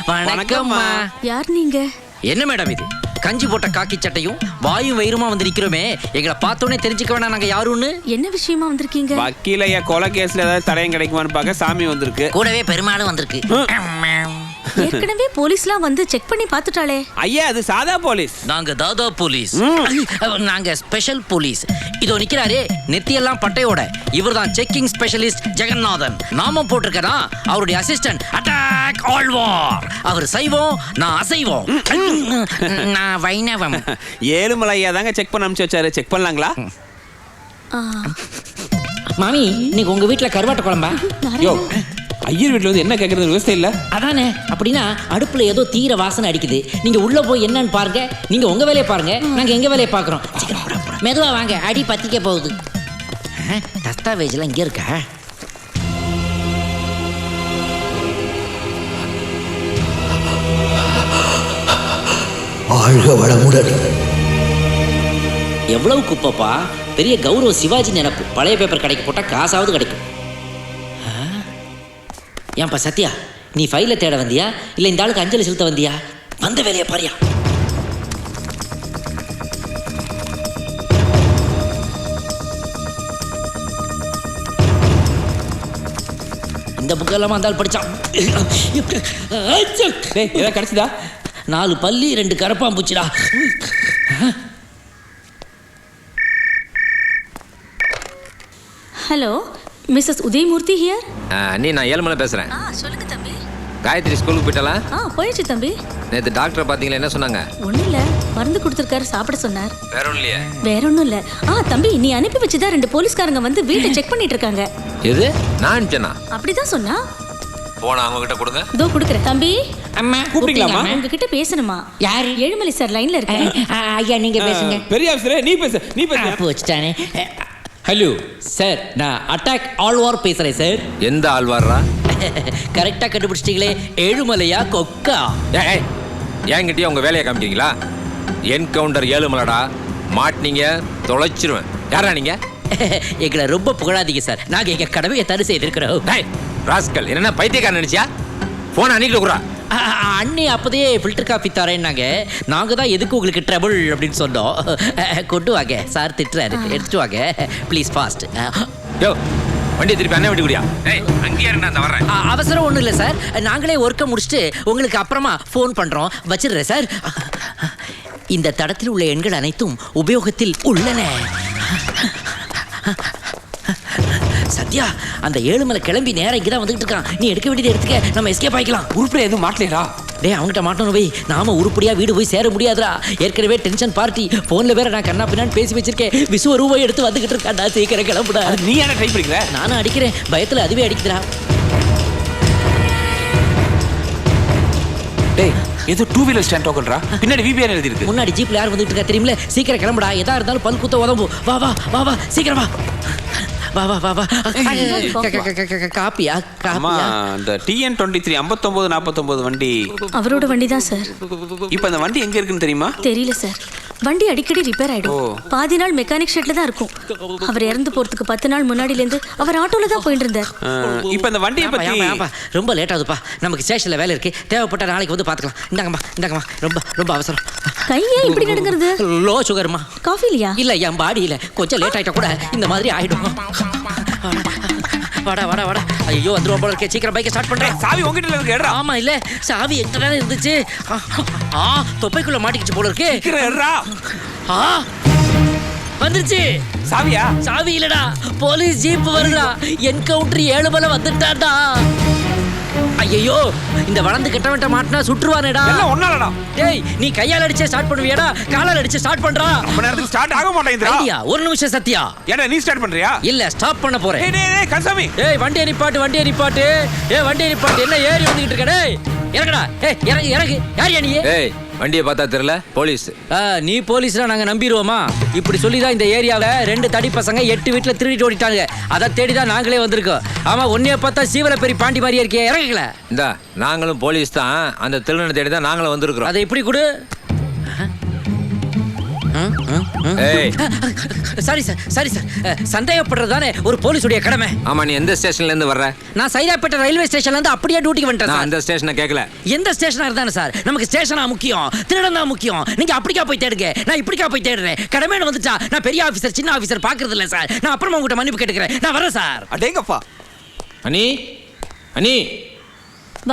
வணக்கம்மா. யார் நீங்க? என்ன மேடம் இது? கஞ்சி போட்ட காக்கி சட்டையும் வாயும் வயிறுமா வந்து நிக்கிறோமே, எங்களை பார்த்தோன்னே தெரிஞ்சுக்க வேணா நாங்க யாருன்னு? என்ன விஷயமா வந்திருக்கீங்க? வக்கீலையா கொலை கேஸ்ல ஏதாவது தடயம் கிடைக்குமான்னு பார்க்க சாமி வந்திருக்கு. கூடவே பெருமாளும் வந்திருக்கு. ஏற்கனவே போலீஸ்லாம் வந்து செக் பண்ணி பார்த்துட்டாளே. ஐயா அது சாதா போலீஸ். நாங்க தாதா போலீஸ். நாங்க ஸ்பெஷல் போலீஸ். இதோ நிக்கிறாரே நெத்தியெல்லாம் பட்டையோட, இவர்தான் செக்கிங் ஸ்பெஷலிஸ்ட் ஜெகநாதன். நாமம் போட்டிருக்கா அவருடைய அசிஸ்டன்ட் அட்டாக் ஆல் வார். அவர் சைவம், நான் அசைவம். நான் வைணவம். ஏழுமலை ஐயா தாங்க செக் பண்ண அனுப்பிச்சு வச்சாரு. செக் பண்ணலாங்களா? மாமி இன்னைக்கு உங்க வீட்டுல கருவாட்டு குழம்பா? யோ ஐயர் வீட்டுல வந்து என்ன கேட்கறது விவசாயம் இல்ல. அதானே. அப்படின்னா அடுப்புல ஏதோ தீர வாசனை அடிக்குது. நீங்க உள்ள போய் என்னன்னு பாருங்க. நீங்க உங்க வேலையை பாருங்க, நாங்க எங்க வேலையை பாக்குறோம். மெதுவா வாங்க, அடி பத்திக்க போகுது. தஸ்தாவேஜ்லாம் இங்க இருக்கா? எவ்வளவு குப்பப்பா. பெரிய கௌரவ சிவாஜி நினைப்பு. பழைய பேப்பர் கடைக்கு போட்டா காசாவது கிடைக்கும். ஏன்பா சத்யா, நீ ஃபைலை தேட வந்தியா இல்லை இந்த ஆளுக்கு அஞ்சலி செலுத்த வந்தியா? வந்த வேலையை பாரியா. இந்த புக்கெல்லாம் அந்த ஆள் படிச்சான். ஏதாவது கிடைச்சதா? 4 பல்லி 2 கரப்பாம்பூச்சிடா. Hello, Mrs Udayamoorthy here. அண்ணி நான் ஏழுமலை பேசுகிறேன். சொல்லுங்க தம்பி. காயத்ரி ஸ்கூலுக்கு போயிட்டாளா? போயிடுச்சு தம்பி. நேற்று டாக்டரை பார்த்தீங்களா, என்ன சொன்னாங்க? ஒன்றும் இல்லை, மருந்து கொடுத்துருக்காரு, சாப்பிட சொன்னார். வேற ஒன்றும் இல்லையா? வேற ஒன்றும் இல்லை. தம்பி நீ அனுப்பி வச்சுதான் 2 போலீஸ்காரங்க வந்து வீட்டை செக் பண்ணிட்டு இருக்காங்க. எது? நான் அனுப்பிச்சேனா? அப்படிதான் சொன்னா. போனா அவங்க கிட்ட கொடுங்க. இதோ கொடுக்குறேன். தம்பி அம்மா கூப்பிட்டீங்களாமா? உங்ககிட்ட பேசணுமா? யாரு? ஏழுமலை சார் லைன்ல இருக்காரு. ஐயா நீங்க பேசுங்க. பெரிய ஆஃபீஸரே நீ பேசு, நீ பேசு. அப்போ வச்சுட்டானே. ஹலோ சார், நான் அட்டாக் ஆல் வார் பேசுறேன் சார். எந்த ஆழ்வாரா? கரெக்டாக கண்டுபிடிச்சிட்டீங்களே, ஏழுமலையா கொக்கா? என்கிட்டயே உங்க வேலையை காமிக்கிறீங்களா? என்கவுண்டர் ஏழுமலடா. மாட்டினீங்க தொலைச்சிருவேன். யாரா நீங்க? எங்களை ரொம்ப புகழாதீங்க சார், நாங்க எங்க கடமையை தரு செய்திருக்கிறோம். ராஸ்கல், என்ன பைத்தியக்காரன் நினைச்சியா? போன் அன்னைக்கு குறா. அண்ணி அப்போதே ஃபில்டர் காஃபி தரேன்னாங்க. நாங்கள் தான் எதுக்கு உங்களுக்கு ட்ரபிள் அப்படின்னு சொன்னோம். கொண்டு வாங்க சார், திட்டுறாரு. எடுத்துட்டு வாங்க ப்ளீஸ், ஃபாஸ்ட். யோ வண்டி திருப்பி அண்ணன் வீட்டு குடியா? அங்கேயே நான் வர்றேன். அவசரம் ஒன்றும் இல்லை சார், நாங்களே ஒர்க்கை முடிச்சுட்டு உங்களுக்கு அப்புறமா ஃபோன் பண்ணுறோம். வச்சிடுறேன் சார். இந்த தடத்தில் உள்ள எண்கள் அனைத்தும் உபயோகத்தில் உள்ளன. சத்யா, அந்த ஏழுமலை கிளம்பி நேரம் இங்கே தான் வந்துகிட்டு இருக்கான். நீ எடுக்க வேண்டியது எடுத்துக்க, நம்ம எஸ்கேப் ஆகிக்கலாம். உருப்படியா எதுவும் மாட்டலையா? டேய் அவங்ககிட்ட மாட்டணும் போய், நாம உருப்படியா வீடு போய் சேர முடியாதுடா. ஏற்கனவே டென்ஷன் பார்ட்டி. போன்ல வேற நான் கண்ணா பின்னான்னு பேசி வச்சிருக்கேன். விசுவ ரூபாய் எடுத்து வந்துகிட்டு இருக்காண்டா. சீக்கிரம் கிளம்புடா. நீ என்ன ட்ரை பண்ணிக்கிற? நானும் அடிக்கிறேன், பயத்துல அதுவே அடிக்குதுடா. டேய் ஏதோ 2 வீலர் ஸ்டாண்ட் டோக்கன்டா. பின்னாடி விபிஆர் எழுதி இருக்கு. முன்னாடி ஜீப்ல யார் வந்துட்டு இருக்கா தெரியுமில? சீக்கிரம் கிளம்புடா. எதா இருந்தாலும் பல் குத்த உதம்பு. வா வா வா வா, சீக்கிரம் வா. வா வா வா வா. காப்பியா? காப்பியா? அந்த TN 23 5949 வண்டி அவரோட வண்டி தான் சார். இப்போ அந்த வண்டி எங்க இருக்குன்னு தெரியுமா? தெரியல சார். வண்டி அடிக்கடி ரிப்பேர் ஆயிடும். பாதி நாள் மெக்கானிக் ஷெட்ல தான் இருக்கும். அவர் இறந்து போறதுக்கு 10 நாள் முன்னாடில இருந்து அவர் ஆட்டோல தான் போயிட்டு இருந்தார். இப்போ அந்த வண்டியை பத்தி ரொம்ப லேட் ஆகுதுப்பா. நமக்கு ஸ்டேஷன்ல வேலை இருக்கு. தேவைப்பட்ட நாளைக்கு வந்து பாத்துக்கலாம். இந்தாங்கம்மா இந்தாங்கம்மா, ரொம்ப ரொம்ப அவசரம். கையே இப்படி நடுங்கிறது? லோ சுகர்மா. காஃபி இல்லையா? இல்ல, என் பாடியில கொஞ்சம் லேட் ஆயிட்டா கூட இந்த மாதிரி ஆயிடும். வாடா வாடா வாடா. ஐயோ வந்துருவோம் போல இருக்கே. சீக்கிரம் பைக்கை ஸ்டார்ட் பண்றேன். சாவி உங்ககிட்ட இருக்கு. ஏறா. ஆமா இல்ல, சாவி எத்தனை நேரம் இருந்துச்சு. தொப்பைக்குள்ள மாட்டிக்கிச்சு போல இருக்கு. வந்துருச்சு. சாவியா? சாவி இல்லடா, போலீஸ் ஜீப் வருடா. என்கவுண்டர் ஏழுமலை வந்துட்டான்டா. ஐயோ, இந்த வளர்ந்து கெட்டவன்ட்ட மாட்டினா சுற்றுவானேடா. எல்லாம் ஒண்ணாலடா. டேய் நீ கையால அடிச்சே ஸ்டார்ட் பண்ணுவியாடா, காலால அடிச்சே ஸ்டார்ட் பண்றா? அப்ப நேரத்துக்கு ஸ்டார்ட் ஆக மாட்டேங்குதுடா. ஐயா ஒரு நிமிஷம் சத்யா. ஏடா நீ ஸ்டார்ட் பண்றியா? இல்ல, ஸ்டாப் பண்ண போறேன். டேய் டேய் கன்சாமி. ஏய் வண்டியை நிப்பாட்டு, வண்டியை நிப்பாட்டு. ஏய் வண்டியை நிப்பாட்டு. என்ன ஏறி வந்துகிட்டு இருக்க? டேய் இறங்குடா. ஏய் இறங்கு இறங்கு. யார் நீ? ஏய் வண்டியை பார்த்தா தெரியல, போலீஸ். நீ போலீஸ்னா நாங்க நம்பிடுவோமா? இப்படி சொல்லிதான் இந்த ஏரியாவை 2 தடி பசங்க 8 வீட்டுல திருடிட்டு ஓடிட்டாங்க. அதை தேடிதான் நாங்களே வந்திருக்கோம். ஆமா, ஒன்னே பார்த்தா சீவல பெரிய பாண்டி மாதிரியே இருக்கே. இறங்கல. இந்தா நாங்களும் போலீஸ் தான். அந்த திருடனை தேடி தான் நாங்களும் வந்திருக்கிறோம். அதை இப்படி கொடு. ஏய் சாரி சார் சந்தேகப்படுறது தானே ஒரு போலீஸுடைய கடமை. ஆமா, நீ எந்த ஸ்டேஷன்ல இருந்து வர்ற? நான் சைதாப்பேட்டை ரயில்வே ஸ்டேஷன்ல இருந்து அப்படியே டியூட்டிக்கு வந்துட்டேன் நான் சார். அந்த ஸ்டேஷனை கேட்கல. எந்த ஸ்டேஷனா இருந்தானே சார், நமக்கு ஸ்டேஷனா முக்கியம், திருடன் தான் முக்கியம். நீங்க அப்படிக்கா போய் தேடுங்க, நான் இப்படிக்கா போய் தேடுறேன். கடமைன்னு வந்துட்டா நான் பெரிய ஆபீசர் சின்ன ஆபீசர் பாக்குறது இல்ல சார். நான் அப்புறமா உங்ககிட்ட மன்னிப்பு கேட்டுக்கிறேன். நான் வரேன் சார். அடேங்கப்பா. அனி அனி,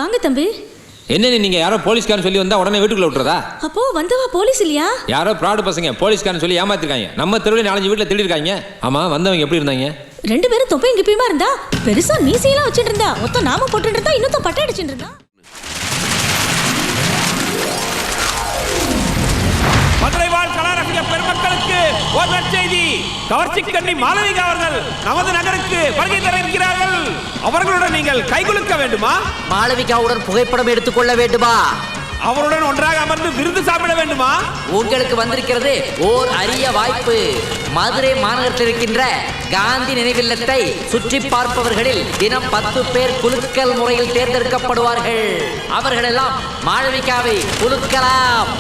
வாங்க தம்பி. என்ன நீங்க யாரோ போலீஸ்காரன் சொல்லி வந்தா உடனே வீட்டுக்குள்ள விட்டுறதா? அப்போ வந்தவா போலீஸ் இல்லையா? யாரோ ப்ராடு பசங்க போலீஸ்காரன் சொல்லி ஏமாத்திருக்காங்க. நம்ம தெருவில் 4-5 வீட்டுல திருடி இருக்காங்க. ஆமா, வந்தவங்க எப்படி இருந்தாங்க? 2 பேரும் தொப்பையும் கிப்பியுமா இருந்தா, பெருசா மீசையெல்லாம் வச்சுட்டு இருந்தா, ஒத்த நாம போட்டுட்டு இருந்தா, இன்னொத்த பட்டை அடிச்சுட்டு இருந்தா. மதுரை வாழ் கலாரசிக பெருமக்களுக்கு ஒரு நற்செய்தி. கவர்ச்சி கண்ணி மாளவிகா அவர்கள் நமது நகருக்கு வருகை தர இருக்கிறார்கள். அவர்களுடன் நீங்கள் கைகுலுக்க வேண்டுமா? மாளவிகாவுடன் புகைப்படம் எடுத்துக்கொள்ள வேண்டுமா? அவருடன் ஒன்றாக அமர்ந்து விருந்து சாப்பிட வேண்டுமா? உங்களுக்கு வந்திருக்கிறது ஓர் அரிய வாய்ப்பு. மதுரை மாநகரத்தில் இருக்கின்ற காந்தி நினைவில்லத்தை சுற்றி பார்ப்பவர்களில் தினம் 10 பேர் குலுக்கல் முறையில் தேர்ந்தெடுக்கப்படுவார்கள். அவர்களெல்லாம் மாளவிகாவை குலுக்கலாம்.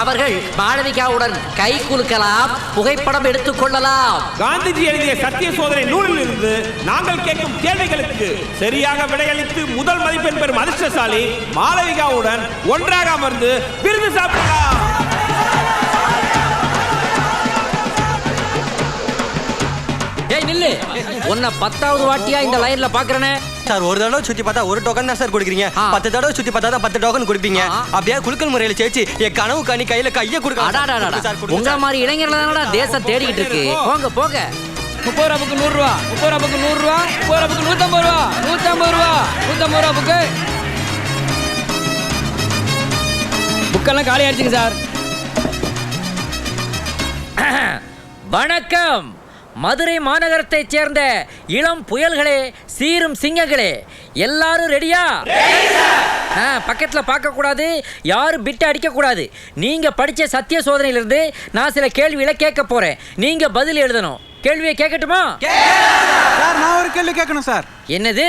அவர்கள் மாளவிகாவுடன் கை குலுக்கலாம், புகைப்படம் எடுத்துக் கொள்ளலாம். காந்திஜி எழுதிய சத்திய சோதனை நூலில் இருந்து நாங்கள் கேட்கும் கேள்விகளுக்கு சரியாக விடையளித்து முதல் மதிப்பெண் பெறும் அதிர்ஷ்டசாலி மாளவிகாவுடன் ஒன்றாக அமர்ந்து விருந்து சாப்பிடலாம். ஏய் நில்லு, உன்னை 10வது வாட்டியா இந்த லைன்ல பாக்குறேனே. சார், ஒரு தடவை சுத்தி பார்த்தா ஒரு டோக்கன் தான் சார் கொடுக்குறீங்க. 10 தடவை சுத்தி பார்த்தா தான் 10 டோக்கன் கொடுப்பீங்க. அப்படியே குலுக்கல் முறையில் சேர்த்து என் கனவு கனி கையில கையை கொடுக்க. உங்க மாதிரி இளைஞர்கள் தானடா தேசம் தேடிக்கிட்டு இருக்கு. போங்க போங்க. 30 ரூபா புக்கு 100 ரூபா, 30 ரூபா புக்கு 100 ரூபா, 30 ரூபா புக்கு 150 ரூபா, 150 ரூபா, 150 ரூபா புக்கு. புக்கெல்லாம் காலி ஆயிடுச்சுங்க சார். வணக்கம். மதுரை மாநகரத்தைச் சேர்ந்த இளம் புயல்களே, சீரும் சிங்கங்களே, எல்லாரும் ரெடியா? பக்கத்துல பார்க்க கூடாது, யாரும் பிட்டு அடிக்க கூடாது. நீங்க படிச்ச சத்திய சோதனையிலிருந்து நான் சில கேள்விகளை கேட்க போறேன். நீங்க பதில் எழுதணும். கேள்வியை கேட்கட்டுமா? சார், நான் ஒரு கேள்வி கேட்கணும் சார். என்னது?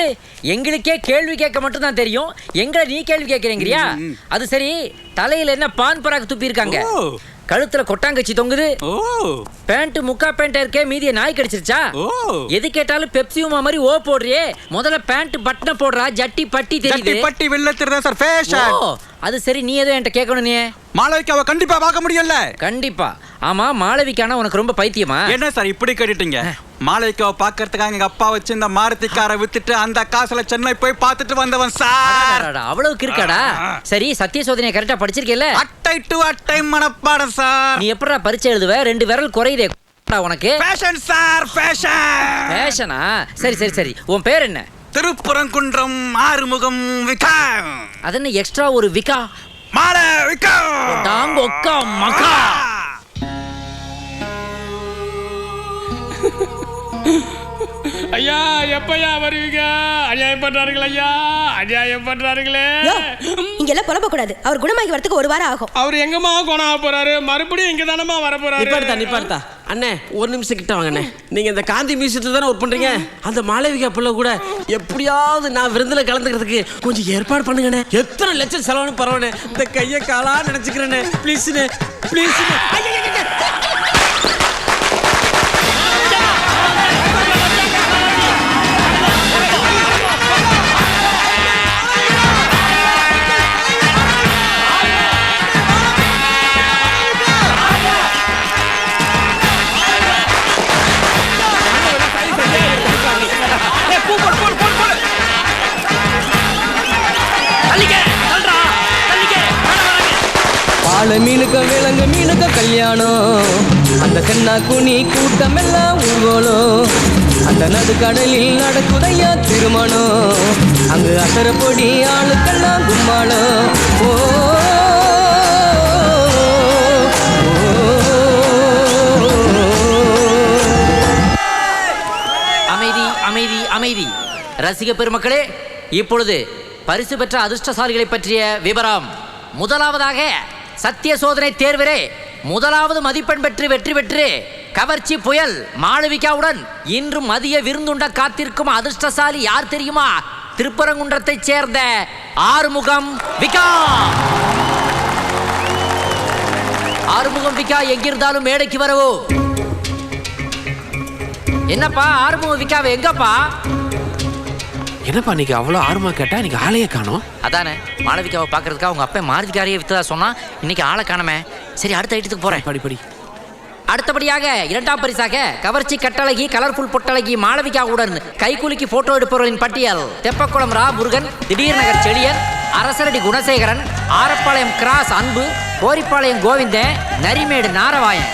எங்களுக்கே கேள்வி கேட்க மட்டும் தான் தெரியும், எங்களை நீ கேள்வி கேட்கிறீங்கறியா? அது சரி, தலையில என்ன பான் பராக் துப்பி இருக்காங்க? கழுத்துல கொட்டாங்கச்சி தொங்குது. பேண்ட் முக்கா பேண்ட் இருக்கே, மீதிய நாய் கடிச்சிருச்சா? எது கேட்டாலும் பெப்சி உமா மாதிரி ஓ போடுறியே. முதல்ல பேண்ட் பட்டனை போடுறா, ஜட்டி பட்டி தெரியுது. பட்டி வெள்ளத்திரதா சார் ஃபேஷன். அது சரி, நீ ஏதோ என்கிட்ட கேட்கணும். நீ மாளவிகாவை கண்டிப்பா பார்க்க முடியல. கண்டிப்பா. ஆமா, மாளவிகானா உனக்கு ரொம்ப பைத்தியமா? என்ன சார் இப்படி கேட்டுட்டீங்க? மாளவிகாவை பார்க்கறதுக்காக எங்க அப்பா வச்சு இந்த மாருதி காரை வித்துட்டு அந்த காசுல சென்னை போய் பார்த்துட்டு வந்தவன் சார். அவ்வளவுக்கு இருக்காடா? சரி, சத்திய சோதனையை கரெக்டா படிச்சிருக்கேல்ல? அட்டை டு அட்டை மனப்பாடம் சார். நீ எப்படா பரீட்சை எழுதுவ? 2 விரல் குறையுதே உனக்கு. Fashion sir, fashion. ஃபேஷனா? சரி சரி சரி, உன் பேர் என்ன? திருப்புறங்குன்றம் ஆறுமுகம் விகா. அது என்ன எக்ஸ்ட்ரா ஒரு விகா? மாளவிகா. டாங் ஒக்கா மக்கா. ஐயா, எப்பயா வருவீங்க? அநியாயம் பண்றாருங்களே ஐயா, அநியாயம் பண்றாருங்களே. இங்க எல்லாம் புலம்ப கூடாது. அவர் குணமாகி வரதுக்கு 1 வாரம் ஆகும். அவர் எங்கம்மா குணமா போறாரு? மறுபடியும் இங்க தானமா வர போறாரு? நிப்பாடுதா அண்ணே, ஒரு நிமிஷம் கிட்ட வாங்க அண்ணே. நீங்க இந்த காந்தி மியூசியத்துல தானே ஒர்க் பண்றீங்க? அந்த மாளவிகா பிள்ளை கூட எப்படியாவது நான் விருந்துல கலந்துக்கிறதுக்கு கொஞ்சம் ஏற்பாடு பண்ணுங்கண்ணே. எத்தனை லட்சம் செலவுன்னு பரவாயில்ல, இந்த கையை காலா நினைச்சுக்கிறேண்ணே. ப்ளீஸ்ண்ணே, ப்ளீஸ். பால மீனுக்க விலங்கு மீனுக்க கல்யாணம், அந்த கண்ணா குனி கூட்டம் எல்லாம் ஊர்வலம், அந்த நடுக்கடலில் நடக்குதையா திருமணம், அங்கு அசர பொடி ஆளுக்கெல்லாம் கும்மாளம். ஓ அமைதி அமைதி அமைதி. ரசிக பெருமக்களே, இப்பொழுது பரிசு பெற்ற அதிர்ஷ்டசாலிகளை பற்றிய விவரம். முதலாவதாக சத்திய சோதனை தேர்விலே 1வது மதிப்பெண் பெற்று வெற்றி பெற்று கவர்ச்சி புயல் மாளவிகாவுடன் இன்று மதிய விருந்துண்ட காத்திருக்கும் அதிர்ஷ்டசாலி யார் தெரியுமா? திருப்பரங்குன்றத்தைச் சேர்ந்த ஆறுமுகம் விகா. ஆறுமுகம் விக்கா எங்கிருந்தாலும் மேடைக்கு வரவோ. என்னப்பா ஆறுமுகம் விக்காவை எங்கப்பா? என்னப்பா நீங்க அவ்வளோ ஆர்வமா கேட்டா இன்னைக்கு ஆளையே காணோம். அதானே மாளவிகாவை பார்க்கறதுக்காக உங்க அப்பா மாருதிக்காரையே வித்ததா சொன்னா, இன்னைக்கு ஆளை காணமே. சரி, அடுத்த ஐட்டத்துக்கு போறேன். படி. அடுத்தபடியாக இரண்டாம் பரிசாக கவர்ச்சி கட்டழகி கலர்ஃபுல் பொட்டழகி மாளவிகாவுடன் கைகுலுக்கி போட்டோ எடுப்பவர்களின் பட்டியல். தெப்பக்குளம் ரா முருகன், திடீர் நகர் செழியன், அரசரடி குணசேகரன், ஆரப்பாளையம் கிராஸ் அன்பு, கோரிப்பாளையம் கோவிந்தன், நரிமேடு நாரவாயன்.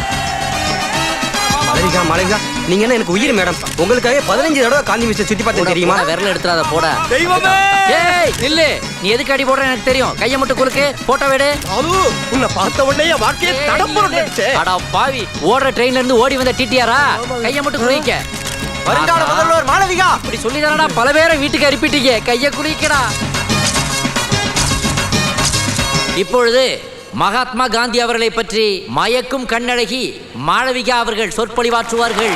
மாளவிகா நீங்க என்ன எனக்கு உயிர் மேடம். உங்களுக்காக 15 தடவை காந்தி மியூசியம் சுத்தி பார்த்தேன் தெரியுமா? விரல் எடுத்துறாத போட. தெய்வமே ஏய் நில்லு, நீ எதுக்கு அடி போடுற எனக்கு தெரியும். கையை மட்டும் குலுக்கு, போட்டோ எடு. உன்னை பார்த்த உடனே வாழ்க்கையை தடம்புரண்டுச்சு. அட பாவி, ஓடுற ட்ரெயின்ல இருந்து ஓடி வந்த டிடிஆரா? கையை மட்டும் குலுக்க. வருங்கால முதல்வர் மாளவிகா. இப்படி சொல்லிதானடா பல பேரை வீட்டுக்கு அனுப்பிட்டீங்க. கையை குலுக்கடா. இப்பொழுது மகாத்மா காந்தி அவர்களை பற்றி மயக்கும் கண்ணழகி மாளவிகா அவர்கள் சொற்பொழிவாற்றுவார்கள்.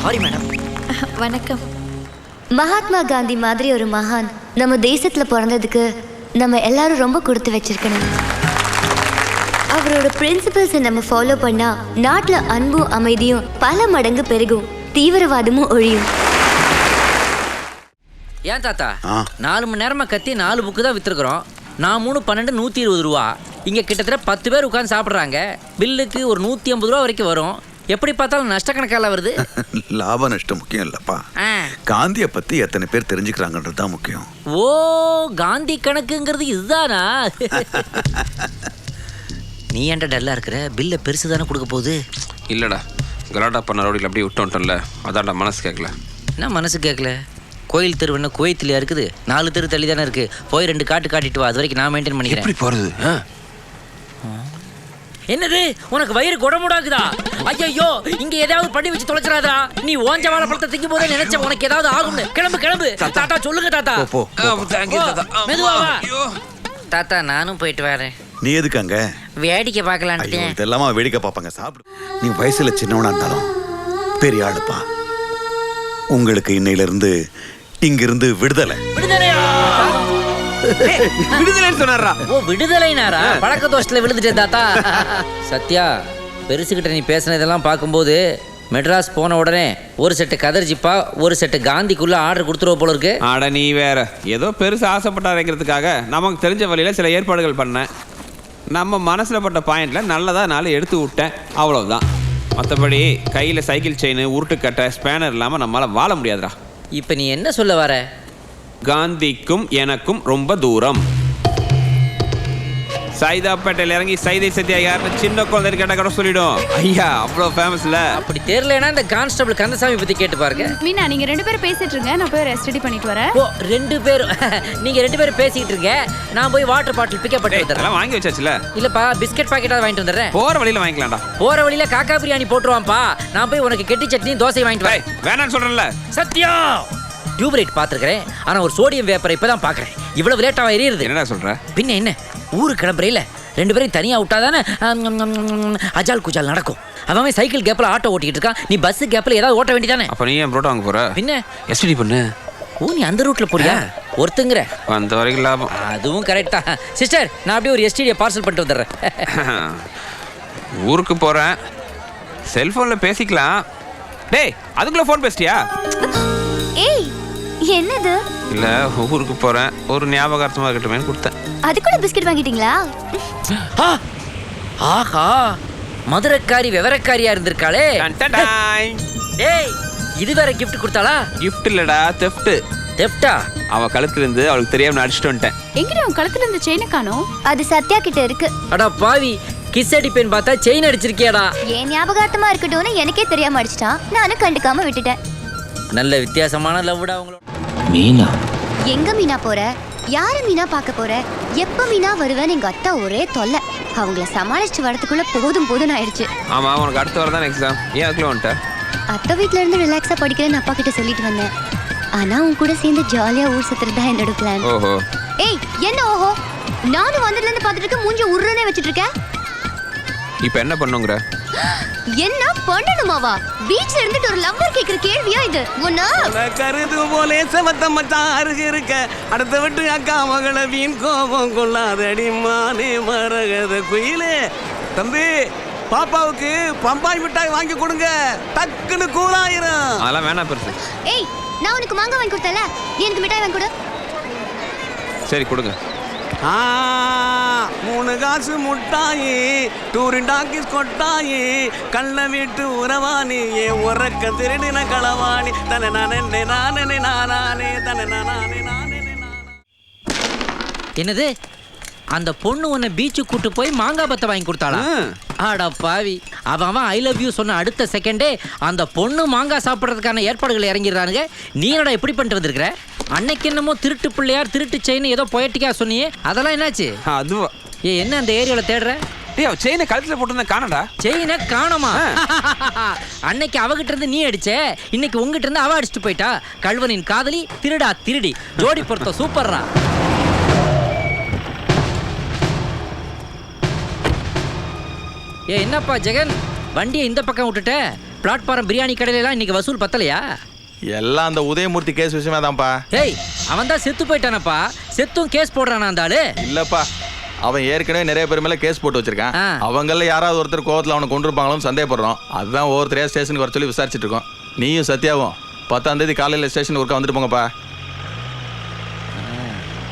Sorry madam. வணக்கம். மகாத்மா காந்தி மாதிரி ஒரு மகான் நம்ம தேசத்துல பிறந்ததுக்கு நம்ம எல்லாரும் ரொம்ப கொடுத்து வச்சிருக்கணும். அவரோட பிரின்சிபல்ஸை நம்ம ஃபாலோ பண்ணா நாட்டுல அன்பும் அமைதியும் பல மடங்கு பெருகும், தீவிரவாதமும் ஒழியும். ஏன் தாத்தா 4 மணி நேரமா கத்தி 4 புக்கு தான் வித்துருக்குறோம். நான் 3 12 120 ரூபா. இங்க கிட்டத்தட்ட 10 பேர் உட்காந்து சாப்பிட்றாங்க. பில்லுக்கு ஒரு 150 ரூபா வரைக்கும் வரும். எப்படி பார்த்தாலும் நஷ்ட கணக்கால வருது. லாப நஷ்டம் முக்கியம் இல்லப்பா, காந்தியை பத்தி எத்தனை பேர் தெரிஞ்சுக்கிறாங்கன்றது தான் முக்கியம். ஓ, காந்தி கணக்குங்கிறது இதுதானா? நீ ஏன்டா டல்லா இருக்கிற? பில்ல பெருசு தானே கொடுக்க போகுது. இல்லடா, கலாட்டா பண்ண ரோடியில் அப்படியே விட்டு வந்துட்டோம்ல, அதான்டா மனசு கேட்கல. என்ன மனசு கேட்கல? கோயில் தெரு என்ன குவைத்திலையா இருக்குது? 4 தெரு தள்ளி தானே இருக்கு. போய் 2 காட்டு காட்டிட்டு வா. அது வரைக்கும் நான் மெயின்டைன் பண்ணிக்கிறேன். எப்படி போறது? என்னது உனக்கு வயிறு குடமுடாக்குதா? ஐயோ, இங்க ஏதாவது பண்ணி வச்சு தொலைச்சிடாதா? நீ ஓஞ்ச வாழைப்பழத்தை திங்கும் போதே நினைச்ச உனக்கு ஏதாவது ஆகும்னு. கிளம்பு. தாத்தா சொல்லுங்க தாத்தா. மெதுவா வா. தாத்தா நானும் போயிட்டு வரேன். நீ எதுக்கு அங்க? வேடிக்கை பார்க்கலான்ட்டு. இதெல்லாமா வேடிக்கை பார்ப்பாங்க? சாப்பிடு. நீ வயசுல சின்னவனா இருந்தாலும் பெரிய ஆளுப்பா. உங்களுக்கு இன்னையிலிருந்து இங்கிருந்து விடுதலை. விடுதலைன்னு சொன்னாரா? ஓ, விடுதலைனாரா? பழக்க தோஷத்துல விழுந்துட்டேன் தாத்தா. சத்யா, பெருசுகிட்ட நீ பேசினதெல்லாம் பார்க்கும்போது மெட்ராஸ் போன உடனே ஒரு செட்டு கதர் ஜிப்பா, ஒரு செட்டு காந்திக்குள்ள ஆர்டர் கொடுத்துருவ போல இருக்கு. ஆட நீ வேற ஏதோ பெருசு ஆசைப்பட்டாருங்கிறதுக்காக நமக்கு தெரிஞ்ச வழியில சில ஏற்பாடுகள் பண்ணேன். நம்ம மனசுல பட்ட பாயிண்ட்ல நல்லதா 4 எடுத்து விட்டேன், அவ்வளவுதான். மற்றபடி கையில் சைக்கிள் செயின், உருட்டுக்கட்டை, ஸ்பேனர் இல்லாமல் நம்மளால் வாழ முடியாதுடா. இப்போ நீ என்ன சொல்ல வர? காந்திக்கும் எனக்கும் ரொம்ப தூரம். சைதாப்பேட்டையில் இறங்கி சைதை சத்யா யாருன்னு சின்ன குழந்தை கேட்ட கூட சொல்லிடும். ஐயா அவ்வளோ ஃபேமஸ்ல. அப்படி தெரியலன்னா இந்த கான்ஸ்டபிள் கந்தசாமி பற்றி கேட்டு பாருங்க. மீனா, நீங்க 2 பேரும் பேசிட்டு இருங்க, நான் போய் ரெஸ்ட் பண்ணிட்டு வரேன். ஓ, 2 பேரும் நீங்க 2 பேரும் பேசிக்கிட்டு இருங்க, நான் போய் வாட்டர் பாட்டில் பிக்கப் பண்ணி வந்துடுறேன். வாங்கி வச்சாச்சுல? இல்லப்பா, பிஸ்கட் பாக்கெட்டாவது வாங்கிட்டு வந்துடுறேன். போற வழியில வாங்கிக்கலாம்டா. போற வழியில காக்கா பிரியாணி போட்டுருவான்ப்பா. நான் போய் உனக்கு கெட்டி சட்னி தோசை வாங்கிட்டு வரேன். வேணான்னு சொல்றேன்ல. சத்யா, டியூப்லைட் பார்த்துருக்கிறேன், ஆனால் ஒரு சோடியம் வேப்பரை இப்போ தான் பார்க்குறேன். இவ்வளவு லேட்டாக எரியுது. என்னடா சொல்ற? பின்ன என்ன, ஊருக்கு கிளம்புறையில் 2 பேரையும் தனியாக விட்டாதானே அஜால் குஜால் நடக்கும். அவன் சைக்கிள் கேப்பில் ஆட்டோ ஓட்டிக்கிட்டு இருக்கான், நீ பஸ் கேப்பில் ஏதாவது ஓட்ட வேண்டியதானே? அப்போ நீ ஏன் புரோட்டா வாங்க போற? பின்ன எஸ்டி பண்ணு. ஓ, நீ அந்த ரூட்டில் போறியா? ஒருத்தங்கிற அந்த வரைக்கும் லாபம். அதுவும் கரெக்ட் தான். சிஸ்டர், நான் அப்படியே ஒரு எஸ்டிடியை பார்சல் பண்ணிட்டு வந்துடுறேன். ஊருக்கு போகிறேன், செல்ஃபோனில் பேசிக்கலாம். டேய், அதுக்குள்ளே ஃபோன் பேசிட்டியா? ஏய், என்னது? இல்லை, ஊருக்கு போகிறேன், ஒரு ஞாபகார்த்தமாக இருக்கட்டுமே கொடுத்தேன். அது கூட பிஸ்கட் வாங்கிட்டீங்களா? ஆஹா, மதுரைக்காரி விவரக்காரியா இருந்திருக்காளே. டேய், இது வேற கிஃப்ட் கொடுத்தாளா? கிஃப்ட் இல்லடா, தெஃப்ட். தெஃப்டா? அவ கழுத்துல இருந்து அவளுக்கு தெரியாம அடிச்சிட்டு வந்துட்டேன். எங்கடி உன் கழுத்துல இருந்து செயினை காணோம்? அது சத்யா கிட்ட இருக்கு. அடா பாவி, கிஸ் அடிப்பேன் பார்த்தா செயின் அடிச்சிருக்கியாடா. ஏன் ஞாபகார்த்தமா இருக்கட்டும்னு எனக்கே தெரியாம அடிச்சிட்டான், நானும் கண்டுக்காம விட்டுட்டேன். நல்ல வித்தியாசமான லவ்டா உங்களோட. மீனா, எங்க மீனா போற? யாரை மீனா பார்க்க போற? எப்ப மீனா வருவேன்னு எங்க அத்தா ஒரே தொல்லை. அவங்கள சமாளிச்சு வரதுக்குள்ள போதும் ஆயிடுச்சு. ஆமா, உனக்கு அடுத்த வாரம் தான் எக்ஸாம். ஏன் அதுக்குள்ள வந்துட்ட? அத்தை வீட்ல இருந்து ரிலாக்ஸா படிக்கிறேன்னு அப்பா கிட்ட சொல்லிட்டு வந்தேன். ஆனா உன் கூட சேர்ந்து ஜாலியா ஊர் சுத்துறது தான் என்னோட பிளான். ஓஹோ. ஏய், என்ன ஓஹோ? நானும் வந்ததுல இருந்து பார்த்துட்டு மூஞ்சி உருன்னே வச்சிட்டு இருக்கேன். இப்போ என்ன பண்ணுங்கற? என்ன பண்ணணுமாவா? பீச்ல இருந்துட்டு ஒரு லவ்வர் கேக்குற கேள்வியா இது? உன்னா கருது போலே செவத்த மச்சான் அருகு இருக்க அடுத்த விட்டு அக்கா மகள வீண் கோபம் கொள்ளாதடி மானே மரகத குயிலே. தம்பி பாப்பாவுக்கு பம்பாய் மிட்டாய் வாங்கி கொடுங்க, டக்குன்னு கூலாயிரும். அதெல்லாம் வேணாம் பெருசு. ஏய், நான் உனக்கு மாங்காய் வாங்கி கொடுத்தல, எனக்கு மிட்டாய் வாங்கி கொடு. சரி கொடுங்க. 3 காசு முட்டாயி டூரின் டாக்கிஸ் கொட்டாயி கள்ள வீட்டு உறவாணி ஏ உறக்க திருடின களவாணி தன நானே நானே நானே தன நானே நானே. என்னது அந்த பொண்ணு உன்னை பீச்சு கூட்டு போய் மாங்காய் பத்தை வாங்கி கொடுத்தாளா? ஆடா பாவி, அவன் ஐ லவ் யூ சொன்ன அடுத்த செகண்டே அந்த பொண்ணு மாங்காய் சாப்பிட்றதுக்கான ஏற்பாடுகளை இறங்கிடுறானுங்க. நீ என்னடா எப்படி பண்ணிட்டு வந்திருக்கிற? அன்னைக்கு என்னமோ திருட்டு பிள்ளையார் திருட்டு செயின் ஏதோ பொயட்டிக்கா சொன்னியே, அதெல்லாம் என்னாச்சு? அதுவா என்ன அந்த ஏரியால தேடுற? செயினை கழுத்துல போட்டு காணடா. செயினை காணமா? அன்னைக்கு அவகிட்ட இருந்து நீ அடிச்ச, இன்னைக்கு உங்ககிட்ட இருந்து அவ அடிச்சுட்டு போயிட்டா. கல்வனின் காதலி திருடா திருடி, ஜோடி பொருத்தம் சூப்பர்ரா. என்னப்பா ஜெகன், வண்டியை இந்த பக்கம் விட்டுட்ட? பிளாட்பாரம் பிரியாணி கடையிலாம் இன்னைக்கு வசூல் பத்தலையா? எல்லாம் அந்த உதயமூர்த்தி கேஸ் விஷயமா தான்ப்பா. ஏய், அவன் தான் செத்து போயிட்டானப்பா. செத்தும் கேஸ் போடுறானா அந்த ஆளு? இல்லப்பா, அவன் ஏற்கனவே நிறைய பேர் மேல கேஸ் போட்டு வச்சிருக்கான். அவங்கள யாராவது ஒருத்தர் கோவத்தில் அவனை கொண்டு இருப்பாங்களும் சந்தேகப்படுறோம். அதுதான் ஒவ்வொருத்தரையா ஸ்டேஷனுக்கு வர சொல்லி விசாரிச்சுட்டு இருக்கோம். நீயும் சத்யாவும் 10ஆம் தேதி காலையில் ஸ்டேஷனுக்கு ஒருக்கா வந்துட்டு போங்கப்பா.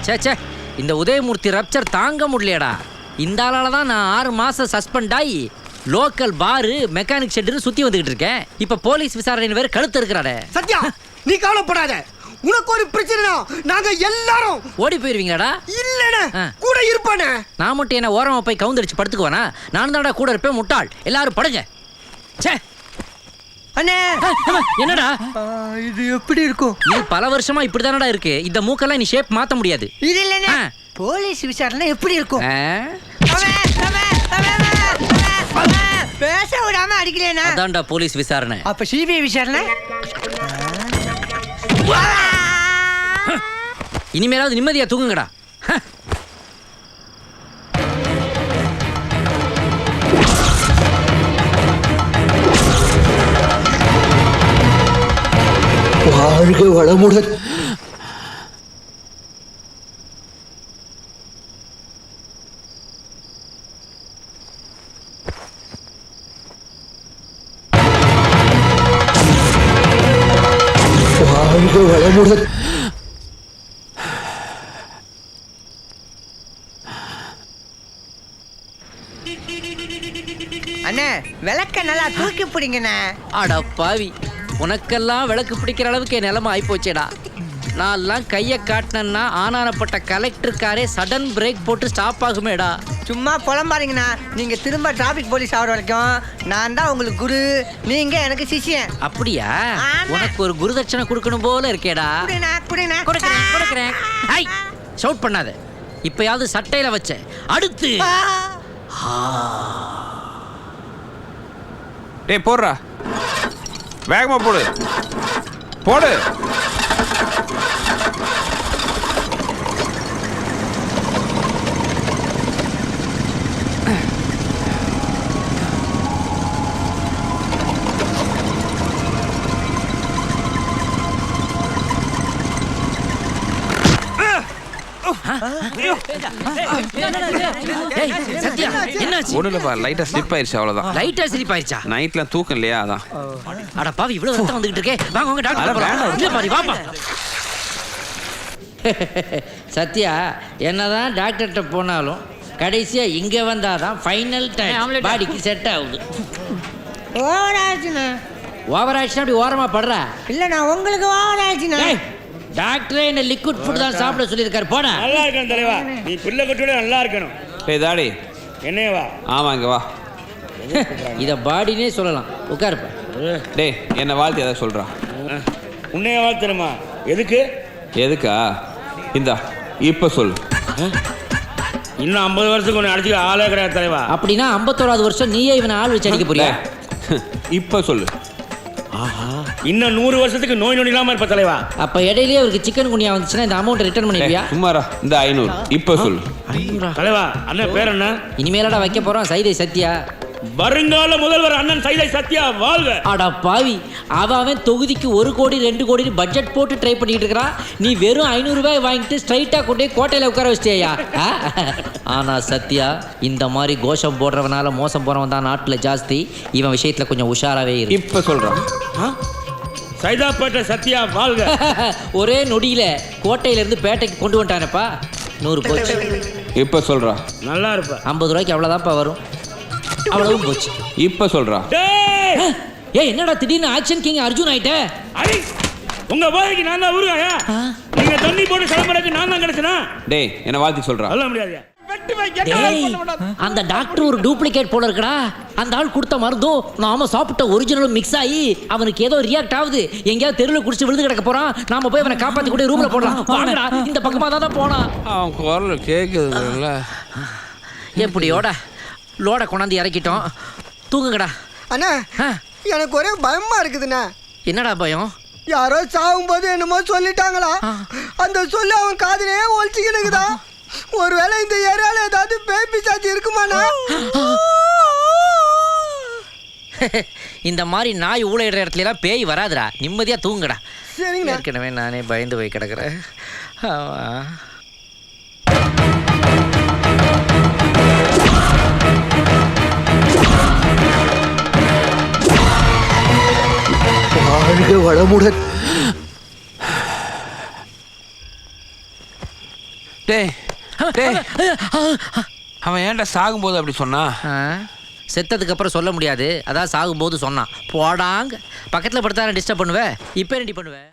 சே, இந்த உதயமூர்த்தி ரப்சர் தாங்க முடியலடா. இந்த ஆளால தான் நான் 6 மாசம் சஸ்பெண்ட் ஆகி லோக்கல் பாரு மெக்கானிக் ஷெட்னு சுத்தி வந்துகிட்டு இருக்கேன். இப்ப போலீஸ் விசாரணை வேற கழுத்து இருக்கிறாடே. சத்யா, நீ கவலைப்படாத. உனக்கு ஒரு பிரச்சனை, நாங்க எல்லாரும் ஓடி போயிருவீங்கடா. இல்லனே கூட இருப்பானே. நான் மட்டும் என்ன ஓரமா போய் கவுந்தடிச்சு படுத்துக்குவானா? நான் தான்டா கூட இருப்பேன். முட்டாள், எல்லாரும் படுங்க. சே அண்ணே, என்னடா இது எப்படி இருக்கும்? நீ பல வருஷமா இப்படிதானடா இருக்கு. இந்த மூக்கெல்லாம் நீ ஷேப் மாத்த முடியாது. இது இல்லனே போலீஸ் விசாரணை எப்படி இருக்கும்? பேச விடாம அடிக்கலையா? அதான்டா போலீஸ் விசாரணை. அப்ப சிபிஐ விசாரணை? இனிமேலாவது நிம்மதியா தூங்குங்கடா. வாழ்க வளமுடன். வாழ்க வளமுடன். அண்ணே, விளக்க நல்லா தூக்கி பிடிங்கண்ணே. அட பாவி, உனக்கெல்லாம் விளக்கு பிடிக்கிற அளவுக்கு என் நிலைமை ஆயிப்போச்சேடா. நான்லாம் கையை காட்டினேன்னா ஆனானப்பட்ட கலெக்டருக்காரே சடன் பிரேக் போட்டு ஸ்டாப் ஆகுமேடா. சும்மா புலம்பாருங்கண்ணா. நீங்க திரும்ப டிராபிக் போலீஸ் ஆகிற வரைக்கும் நான் தான் உங்களுக்கு குரு, நீங்க எனக்கு சிஷ்யன். அப்படியா? உனக்கு ஒரு குருதட்சணை கொடுக்கணும் போல இருக்கேடா. கொடுக்கிறேன். ஐ, ஷவுட் பண்ணாத. இப்பயாவது சட்டையில வச்ச அடுத்து. டேய் போடுறா, வேகமா போடு போடு. ஒண்ணுலப்பா, லைட்டா ஸ்லிப் ஆயிருச்சு, அவ்வளவுதான். லைட்டா ஸ்லிப் ஆயிருச்சா? நைட்ல தூக்கம் இல்லையா, அதான். அட பாவி, இவ்வளவு ரத்தம் வந்துகிட்டு இருக்கே. வாங்க வாங்க டாக்டர் போலாம். இல்ல பாரு, வாப்பா. சத்யா, என்னதான் டாக்டர்கிட்ட போனாலும் கடைசியா இங்க வந்தாதான் ஃபைனல் டைம் பாடிக்கு செட் ஆகுது. ஓவர் ஆச்சுண்ணா. ஓவர் ஆச்சுன்னா அப்படி ஓரமா படுறா. இல்ல, நான் உங்களுக்கு ஓவர் ஆச்சுண்ணா. டாக்டரே என்ன லிக்விட் ஃபுட் தான் சாப்பிட சொல்லியிருக்காரு. போடா. நல்லா இருக்கணும் தலைவா, நீ பிள்ளை கட்டோட நல்லா இருக்கணும். டேய் தாடி, என்னையவா? ஆமா இங்க வா. இத பாடினே சொல்லலாம். உட்காருப்பா. டேய், என்ன வாழ்த்து எதை சொல்றான்? உன்னைய வாழ்த்துறமா? எதுக்கு? எதுக்கா? இந்தா இப்ப சொல்லு. இன்னும் 50 வருஷத்துக்கு உன்னை அடிச்சு ஆளே கிடையாது தலைவா. அப்படின்னா 51வது வருஷம் நீயே இவனை ஆள் வச்சு அடிக்க போறியா? இப்ப சொல்லு. இன்னும் 100 வருஷத்துக்கு நோய் நொடி இல்லாம இருப்ப தலைவா. அப்ப இடையிலேயே அவருக்கு சிக்கன் குனியா வந்துச்சுன்னா இந்த அமௌண்ட் ரிட்டர்ன் பண்ணிடுவியா? சும்மாரா, இந்த 500 இப்ப சொல்லு. தலைவா, அண்ணன் பேர் என்ன? இனிமேலடா வைக்க போறோம் சைதை சத்யா. வருங்கால முதல்வர் அண்ணன் சைதை சத்யா வாழ்க. அட பாவி, அவன் தொகுதிக்கு 1 கோடி 2 கோடி பட்ஜெட் போட்டு ட்ரை பண்ணிட்டு இருக்கிறான். நீ வெறும் 500 ரூபாய் வாங்கிட்டு ஸ்ட்ரைட்டா கொண்டே கோட்டையில உட்கார வச்சிட்டியா? ஆனா சத்யா, இந்த மாதிரி கோஷம் போடுறவனால மோசம் போறவன் தான் நாட்டுல ஜாஸ்தி. இவன் விஷயத்துல கொஞ்சம் உஷாராவே இருக்கு. இப்ப சொல்றான். சைதாப்பேட்டை சத்யா வாழ்க. ஒரே நொடியில கோட்டையில இருந்து பேட்டைக்கு கொண்டு வந்துட்டானப்பா. 100 போச்சு. இப்ப சொல்றா. நல்லா இருப்ப. 50 ரூபாய்க்கு அவ்வளவுதான்ப்பா வரும். அவ்வளவும் போச்சு. இப்ப சொல்றா. ஏய், என்னடா திடீர்னு ஆக்ஷன் கிங் அர்ஜுன் ஆயிட்ட? உங்க போதைக்கு நான் தான் ஊருகாயா? நீங்க தண்ணி போட்டு கிளம்புறதுக்கு நான் தான் கிடைச்சனா? டேய், என்ன வாழ்த்தி சொல்றா. சொல்ல முடியாது. அந்த டாக்டர் ஒரு டூப்ளிகேட் போல இருக்கடா. அந்த ஆள் கொடுத்த மருந்தும் நாம சாப்பிட்ட ஒரிஜினலும் மிக்ஸ் ஆகி அவனுக்கு ஏதோ ரியாக்ட் ஆகுது. எங்கேயாவது தெருவில் குடிச்சு விழுந்து கிடக்க போறான். நாம போய் அவனை காப்பாத்தி கூட ரூம்ல போடலாம். வாங்கடா, இந்த பக்கமா தான் போனான். அவன் குரல் கேக்குதுல்ல. எப்படியோட லோட கொண்டாந்து இறக்கிட்டோம். தூங்குங்கடா. அண்ணா, எனக்கு ஒரே பயமா இருக்குதுண்ணா. என்னடா பயம்? யாரோ சாகும்போது என்னமோ சொல்லிட்டாங்களா? அந்த சொல்லி அவன் காதுலயே ஒழிச்சுக்கினுக்குதா? ஒருவேளை இந்த ஏரியால ஏதாவது பேபி சாச்சி இருக்குமாண்ணா? இந்த மாதிரி நாய் ஊழையிடுற இடத்துல எல்லாம் பேய் வராதுடா. நிம்மதியா தூங்குடா. சரிங்க. ஏற்கனவே நானே பயந்து போய் கிடக்குறேன். வாழ்க வளமுடன். டேய், அவன் ஏன்டா சாகும்போது அப்படி சொன்னா? செத்ததுக்கு அப்புறம் சொல்ல முடியாது. அதான் சாகும்போது சொன்னான். போடாங்க பக்கத்தில் படுத்தான டிஸ்டர்ப் பண்ணுவேன். இப்போ ரெடி பண்ணுவேன்.